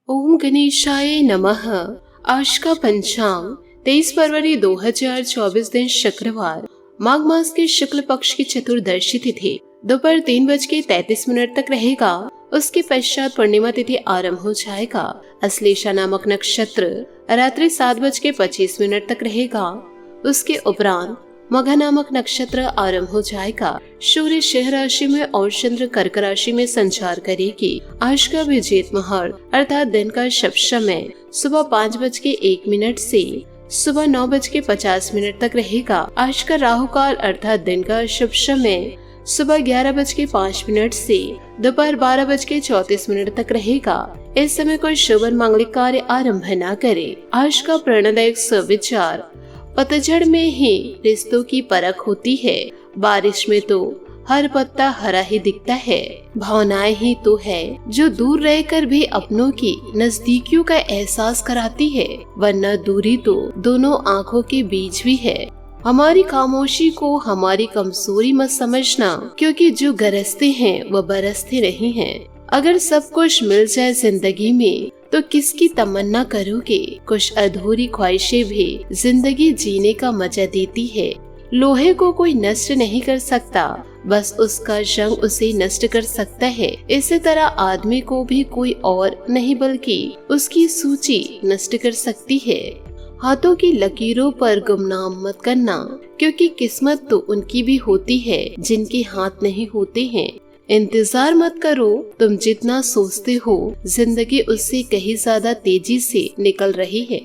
ओम गणेशाय नमः। आज का पंचांग 23 फरवरी 2024 दिन शुक्रवार, माघ मास के शुक्ल पक्ष की चतुर्दशी तिथि दोपहर 3:33 तक रहेगा। उसके पश्चात पूर्णिमा तिथि आरंभ हो जाएगा। अश्लेषा नामक नक्षत्र रात्रि 7:25 तक रहेगा। उसके उपरांत मघा नामक नक्षत्र आरंभ हो जाएगा। सूर्य सिंह राशि में और चंद्र कर्क राशि में संचार करेगी। आज का विजेत मुहूर्त अर्थात दिन का शुभ समय सुबह 5:01 से सुबह 9:50 तक रहेगा। आज का राहु काल अर्थात दिन का शुभ समय सुबह 11:05 से दोपहर 12:34 तक रहेगा। इस समय कोई शुभ और मांगलिक कार्य आरंभ न करे। आज का प्रेरणादायक सुविचार, पतझड़ में ही रिश्तों की परख होती है, बारिश में तो हर पत्ता हरा ही दिखता है। भावनाएं ही तो है जो दूर रहकर भी अपनों की नजदीकियों का एहसास कराती है, वरना दूरी तो दोनों आंखों के बीच भी है। हमारी खामोशी को हमारी कमजोरी मत समझना, क्योंकि जो गरजते हैं वह बरसते नहीं हैं। अगर सब कुछ मिल जाए जिंदगी में तो किसकी तमन्ना करोगे। कुछ अधूरी ख्वाहिशें भी जिंदगी जीने का मजा देती है। लोहे को कोई नष्ट नहीं कर सकता, बस उसका जंग उसे नष्ट कर सकता है। इसी तरह आदमी को भी कोई और नहीं बल्कि उसकी सूची नष्ट कर सकती है। हाथों की लकीरों पर गुमनाम मत करना, क्योंकि किस्मत तो उनकी भी होती है जिनके हाथ नहीं होते हैं। इंतजार मत करो, तुम जितना सोचते हो जिंदगी उससे कहीं ज्यादा तेजी से निकल रही है।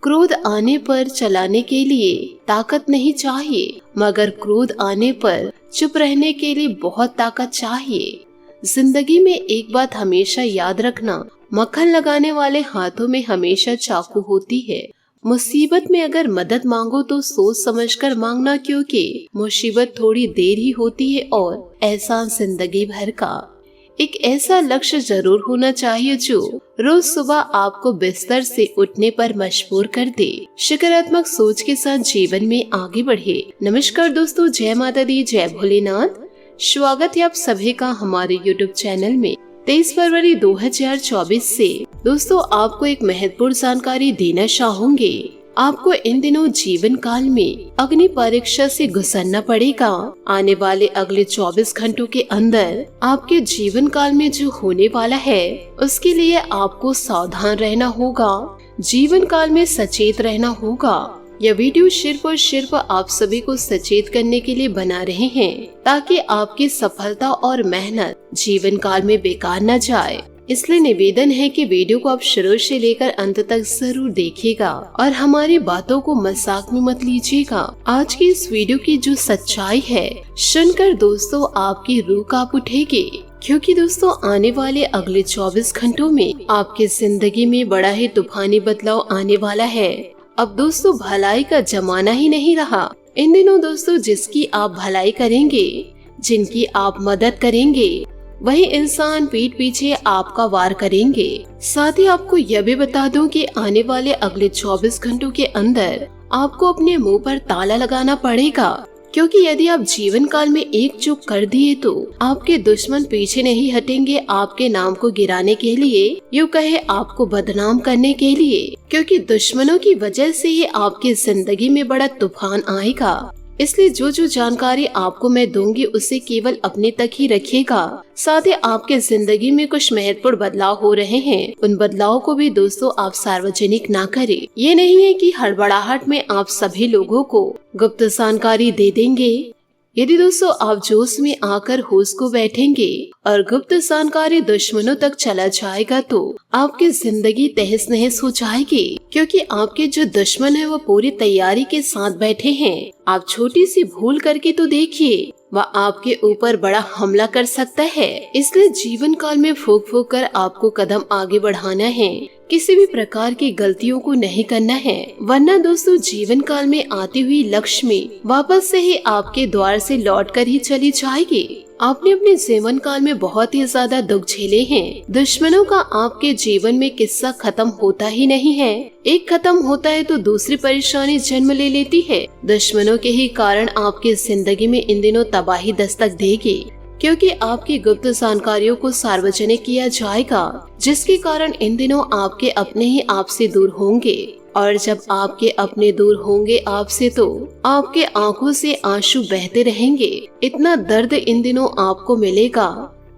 क्रोध आने पर चलाने के लिए ताकत नहीं चाहिए, मगर क्रोध आने पर चुप रहने के लिए बहुत ताकत चाहिए। जिंदगी में एक बात हमेशा याद रखना, मक्खन लगाने वाले हाथों में हमेशा चाकू होती है। मुसीबत में अगर मदद मांगो तो सोच समझकर मांगना, क्योंकि मुसीबत थोड़ी देर ही होती है और एहसान जिंदगी भर का। एक ऐसा लक्ष्य जरूर होना चाहिए जो रोज सुबह आपको बिस्तर से उठने पर मजबूर कर दे। सकारात्मक सोच के साथ जीवन में आगे बढ़े। नमस्कार दोस्तों, जय माता दी, जय भोलेनाथ। स्वागत है आप सभी का हमारे YouTube चैनल में। 23 फरवरी 2024 से दोस्तों आपको एक महत्वपूर्ण जानकारी देना चाहूंगे। आपको इन दिनों जीवन काल में अग्नि परीक्षा से गुजरना पड़ेगा। आने वाले अगले 24 घंटों के अंदर आपके जीवन काल में जो होने वाला है उसके लिए आपको सावधान रहना होगा, जीवन काल में सचेत रहना होगा। यह वीडियो सिर्फ और सिर्फ आप सभी को सचेत करने के लिए बना रहे हैं, ताकि आपकी सफलता और मेहनत जीवन काल में बेकार न जाए। इसलिए निवेदन है कि वीडियो को आप शुरू से लेकर अंत तक जरूर देखिएगा और हमारी बातों को मजाक में मत लीजिएगा। आज की इस वीडियो की जो सच्चाई है सुनकर दोस्तों आपकी रूह कांप उठेगी, क्योंकि दोस्तों आने वाले अगले 24 घंटों में आपकी जिंदगी में बड़ा ही तूफानी बदलाव आने वाला है। अब दोस्तों भलाई का जमाना ही नहीं रहा। इन दिनों दोस्तों जिसकी आप भलाई करेंगे, जिनकी आप मदद करेंगे, वही इंसान पीठ पीछे आपका वार करेंगे। साथ ही आपको यह भी बता दूं कि आने वाले अगले 24 घंटों के अंदर आपको अपने मुंह पर ताला लगाना पड़ेगा, क्योंकि यदि आप जीवन काल में एक चूक कर दिए तो आपके दुश्मन पीछे नहीं हटेंगे आपके नाम को गिराने के लिए, यूँ कहे आपको बदनाम करने के लिए, क्योंकि दुश्मनों की वजह से ही आपकी जिंदगी में बड़ा तूफान आएगा। इसलिए जो जानकारी आपको मैं दूंगी उसे केवल अपने तक ही रखिएगा। साथ ही आपके जिंदगी में कुछ महत्वपूर्ण बदलाव हो रहे हैं, उन बदलाव को भी दोस्तों आप सार्वजनिक ना करें। ये नहीं है कि हड़बड़ाहट में आप सभी लोगों को गुप्त जानकारी दे देंगे। यदि दोस्तों आप जोश में आकर होश को बैठेंगे और गुप्त जानकारी दुश्मनों तक चला जाएगा तो आपकी जिंदगी तहस नहस हो जाएगी, क्योंकि आपके जो दुश्मन है वो पूरी तैयारी के साथ बैठे हैं। आप छोटी सी भूल करके तो देखिए, वह आपके ऊपर बड़ा हमला कर सकता है। इसलिए जीवन काल में फूक फूक कर आपको कदम आगे बढ़ाना है, किसी भी प्रकार की गलतियों को नहीं करना है, वरना दोस्तों जीवन काल में आती हुई लक्ष्मी वापस से ही आपके द्वार से लौट कर ही चली जाएगी। आपने अपने जीवन काल में बहुत ही ज्यादा दुख झेले हैं। दुश्मनों का आपके जीवन में किस्सा खत्म होता ही नहीं है। एक खत्म होता है तो दूसरी परेशानी जन्म ले लेती है। दुश्मनों के ही कारण आपकी जिंदगी में इन दिनों तबाही दस्तक देगी, क्योंकि आपकी गुप्त जानकारियों को सार्वजनिक किया जाएगा, जिसके कारण इन दिनों आपके अपने ही आपसे दूर होंगे। और जब आपके अपने दूर होंगे आपसे तो आपके आंखों से आंसू बहते रहेंगे। इतना दर्द इन दिनों आपको मिलेगा,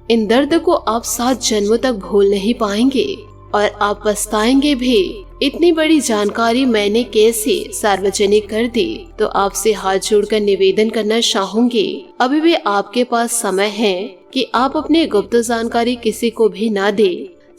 इन दर्द को आप 7 जन्मों तक भूल नहीं पाएंगे और आप पछताएंगे भी। इतनी बड़ी जानकारी मैंने कैसे सार्वजनिक कर दी। तो आपसे हाथ जोड़कर निवेदन करना चाहूंगी, अभी भी आपके पास समय है कि आप अपने गुप्त जानकारी किसी को भी ना दे।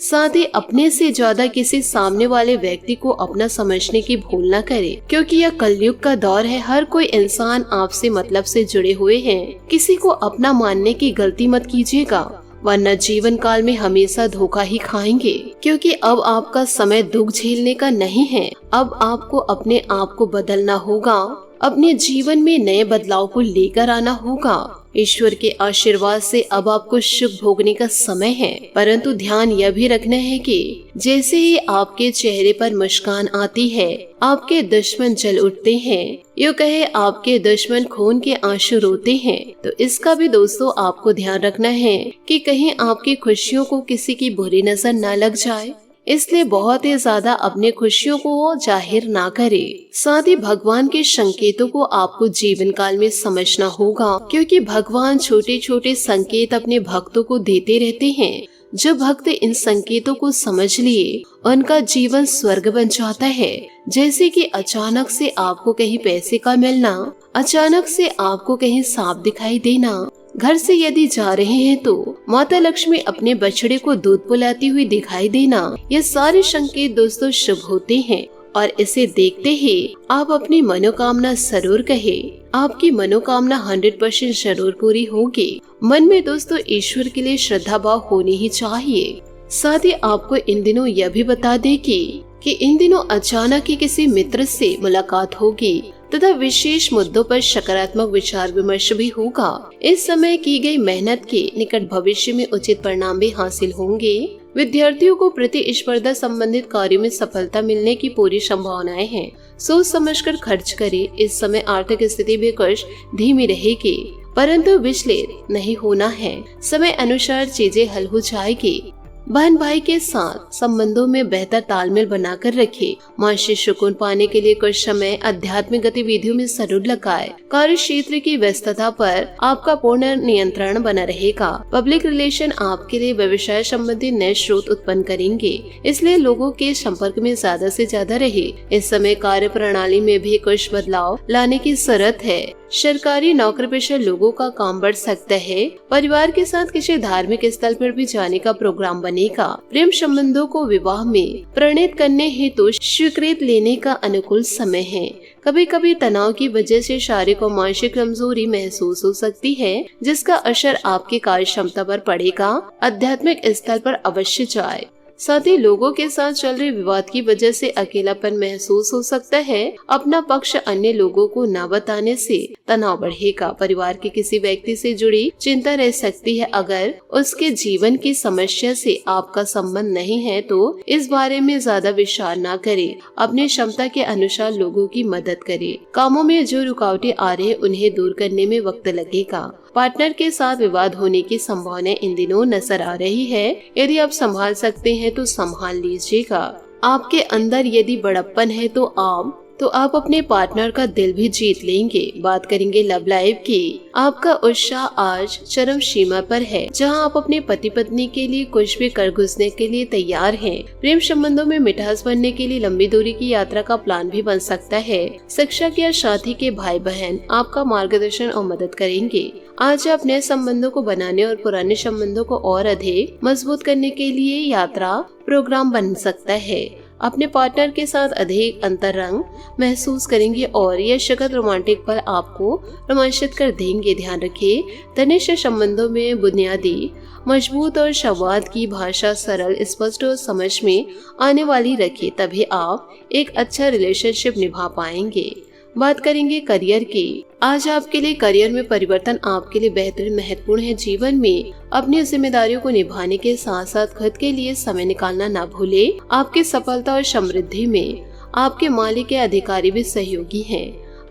साथ ही अपने से ज्यादा किसी सामने वाले व्यक्ति को अपना समझने की भूल न करे, क्योंकि यह कलयुग का दौर है। हर कोई इंसान आपसे मतलब से जुड़े हुए हैं। किसी को अपना मानने की गलती मत कीजिएगा, वरना जीवन काल में हमेशा धोखा ही खाएंगे। क्योंकि अब आपका समय दुख झेलने का नहीं है। अब आपको अपने आप को बदलना होगा, अपने जीवन में नए बदलाव को लेकर आना होगा। ईश्वर के आशीर्वाद से अब आपको सुख भोगने का समय है, परंतु ध्यान यह भी रखना है कि जैसे ही आपके चेहरे पर मुस्कान आती है, आपके दुश्मन जल उठते हैं। यूँ कहे आपके दुश्मन खून के आंसू रोते हैं। तो इसका भी दोस्तों आपको ध्यान रखना है कि कहीं आपकी खुशियों को किसी की बुरी नजर न लग जाए, इसलिए बहुत ही ज्यादा अपने खुशियों को जाहिर ना करे। साथ ही भगवान के संकेतों को आपको जीवन काल में समझना होगा, क्योंकि भगवान छोटे छोटे संकेत अपने भक्तों को देते रहते हैं। जो भक्त इन संकेतों को समझ लिए, उनका जीवन स्वर्ग बन जाता है। जैसे कि अचानक से आपको कहीं पैसे का मिलना, अचानक से आपको कहीं सांप दिखाई देना, घर से यदि जा रहे हैं तो माता लक्ष्मी अपने बछड़े को दूध पिलाती हुई दिखाई देना, ये सारे संकेत दोस्तों शुभ होते हैं। और इसे देखते ही आप अपनी मनोकामना जरूर कहे, आपकी मनोकामना 100% जरूर पूरी होगी। मन में दोस्तों ईश्वर के लिए श्रद्धा भाव होनी ही चाहिए। साथ ही आपको इन दिनों यह भी बता दे कि इन दिनों अचानक ही किसी मित्र से मुलाकात होगी तथा विशेष मुद्दों पर सकारात्मक विचार विमर्श भी होगा। इस समय की गई मेहनत के निकट भविष्य में उचित परिणाम भी हासिल होंगे। विद्यार्थियों को प्रतिस्पर्धा संबंधित कार्यों में सफलता मिलने की पूरी संभावनाएं हैं। सोच समझकर खर्च करें। इस समय आर्थिक स्थिति भी कुछ धीमी रहेगी, परंतु विचलित नहीं होना है। समय अनुसार चीजें हल हो जाएगी। बहन भाई के साथ संबंधों में बेहतर तालमेल बनाकर रखें। मानसिक सुकून पाने के लिए कुछ समय आध्यात्मिक गतिविधियों में जरूर लगाएं। कार्य क्षेत्र की व्यस्तता पर आपका पूर्ण नियंत्रण बना रहेगा। पब्लिक रिलेशन आपके लिए व्यवसाय संबंधी नए स्रोत उत्पन्न करेंगे, इसलिए लोगों के संपर्क में ज्यादा से ज्यादा रहे। इस समय कार्य प्रणाली में भी कुछ बदलाव लाने की जरूरत है। सरकारी नौकरी पेशा लोगों का काम बढ़ सकता है। परिवार के साथ किसी धार्मिक स्थल पर भी जाने का प्रोग्राम बनेगा। प्रेम संबंधों को विवाह में प्रणीत करने हेतु स्वीकृत लेने का अनुकूल समय है। कभी कभी तनाव की वजह से शारीरिक और मानसिक कमजोरी महसूस हो सकती है, जिसका असर आपकी कार्य क्षमता पर पड़ेगा। आध्यात्मिक स्थल पर अवश्य जाए। साथ ही लोगों के साथ चल रहे विवाद की वजह से अकेलापन महसूस हो सकता है। अपना पक्ष अन्य लोगों को न बताने से तनाव बढ़ेगा। परिवार के किसी व्यक्ति से जुड़ी चिंता रह सकती है। अगर उसके जीवन की समस्या से आपका संबंध नहीं है तो इस बारे में ज्यादा विचार न करें। अपनी क्षमता के अनुसार लोगों की मदद करें। कामों में जो रुकावटें आ रही उन्हें दूर करने में वक्त लगेगा। पार्टनर के साथ विवाद होने की संभावना इन दिनों नजर आ रही है। यदि आप संभाल सकते हैं तो संभाल लीजिएगा। आपके अंदर यदि बड़प्पन है तो आप अपने पार्टनर का दिल भी जीत लेंगे। बात करेंगे लव लाइफ की। आपका उत्साह आज चरम सीमा पर है, जहां आप अपने पति पत्नी के लिए कुछ भी कर घुसने के लिए तैयार हैं। प्रेम संबंधों में मिठास बनने के लिए लंबी दूरी की यात्रा का प्लान भी बन सकता है। शिक्षक या साथी के भाई बहन आपका मार्गदर्शन और मदद करेंगे। आज आप नए संबंधों को बनाने और पुराने संबंधों को और अधिक मजबूत करने के लिए यात्रा प्रोग्राम बन सकता है। अपने पार्टनर के साथ अधिक अंतरंग महसूस करेंगे और यह सख्त रोमांटिक पल आपको रोमांचित कर देंगे। ध्यान रखिए, घनिष्ठ संबंधों में बुनियादी मजबूत और संवाद की भाषा सरल, स्पष्ट और समझ में आने वाली रखिए, तभी आप एक अच्छा रिलेशनशिप निभा पाएंगे। बात करेंगे करियर की। आज आपके लिए करियर में परिवर्तन आपके लिए बेहतर महत्वपूर्ण है। जीवन में अपनी जिम्मेदारियों को निभाने के साथ साथ खुद के लिए समय निकालना ना भूले। आपकी सफलता और समृद्धि में आपके मालिक या अधिकारी भी सहयोगी हैं।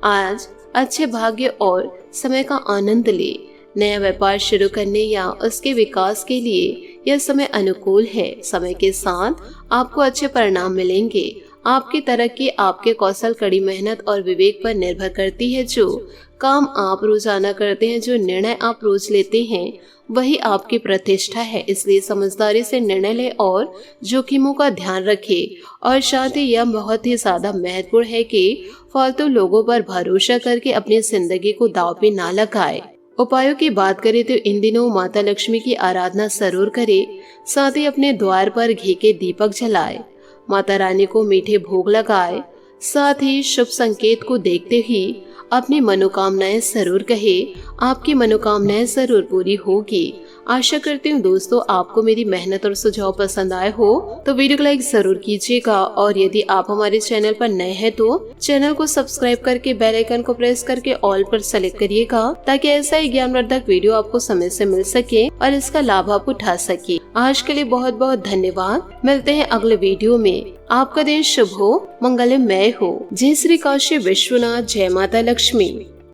आज अच्छे भाग्य और समय का आनंद ले। नया व्यापार शुरू करने या उसके विकास के लिए यह समय अनुकूल है। समय के साथ आपको अच्छे परिणाम मिलेंगे। आपकी तरक्की आपके कौशल, कड़ी मेहनत और विवेक पर निर्भर करती है। जो काम आप रोजाना करते हैं, जो निर्णय आप रोज लेते हैं, वही आपकी प्रतिष्ठा है। इसलिए समझदारी से निर्णय लें और जोखिमों का ध्यान रखें। और साथ ही यह बहुत ही ज्यादा महत्वपूर्ण है कि फालतू लोगों पर भरोसा करके अपनी जिंदगी को दांव पे ना लगाएं। उपायों की बात करें तो इन दिनों माता लक्ष्मी की आराधना जरूर करें। साथ ही अपने द्वार पर घी के दीपक जलाएं, माता रानी को मीठे भोग लगाए। साथ ही शुभ संकेत को देखते ही अपनी मनोकामनाएं जरूर कहे। आपकी मनोकामनाएं जरूर पूरी होगी। आशा करती हूँ दोस्तों आपको मेरी मेहनत और सुझाव पसंद आए हो तो वीडियो को लाइक जरूर कीजिएगा। और यदि आप हमारे चैनल पर नए हैं तो चैनल को सब्सक्राइब करके बेल आइकन को प्रेस करके ऑल पर सेलेक्ट करिएगा, ताकि ऐसा ही ज्ञानवर्धक वीडियो आपको समय से मिल सके और इसका लाभ आप उठा सके। आज के लिए बहुत बहुत धन्यवाद। मिलते हैं अगले वीडियो में। आपका दिन शुभ हो, मंगलमय हो। जय श्री काशी विश्वनाथ, जय माता लक्ष्मी।